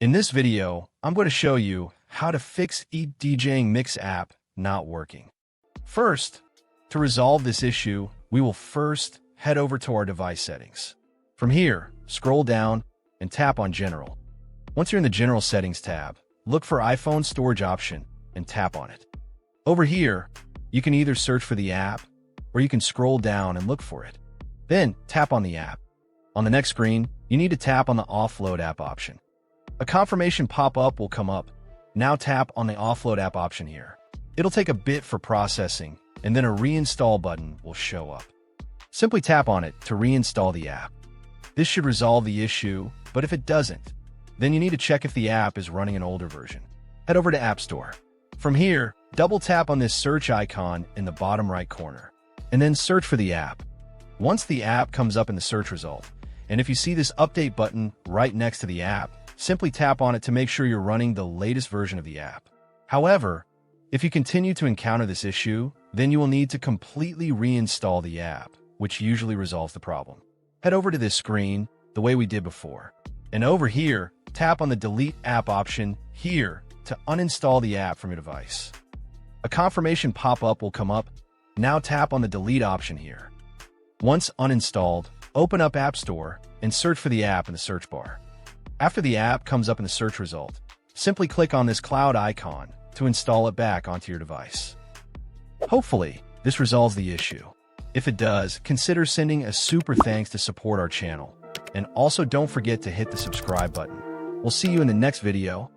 In this video, I'm going to show you how to fix edjing mix app not working. First, to resolve this issue, we will first head over to our device settings. From here, scroll down and tap on General. Once you're in the General Settings tab, look for iPhone Storage option and tap on it. Over here, you can either search for the app or you can scroll down and look for it. Then tap on the app. On the next screen, you need to tap on the Offload app option. A confirmation pop-up will come up. Now tap on the Offload app option here. It'll take a bit for processing, and then a reinstall button will show up. Simply tap on it to reinstall the app. This should resolve the issue, but if it doesn't, then you need to check if the app is running an older version. Head over to App Store. From here, double tap on this search icon in the bottom right corner, and then search for the app. Once the app comes up in the search result, and if you see this update button right next to the app, simply tap on it to make sure you're running the latest version of the app. However, if you continue to encounter this issue, then you will need to completely reinstall the app, which usually resolves the problem. Head over to this screen the way we did before. And over here, tap on the Delete App option here to uninstall the app from your device. A confirmation pop-up will come up. Now tap on the Delete option here. Once uninstalled, open up App Store and search for the app in the search bar. After the app comes up in the search result, simply click on this cloud icon to install it back onto your device. Hopefully, this resolves the issue. If it does, consider sending a super thanks to support our channel. And also don't forget to hit the subscribe button. We'll see you in the next video.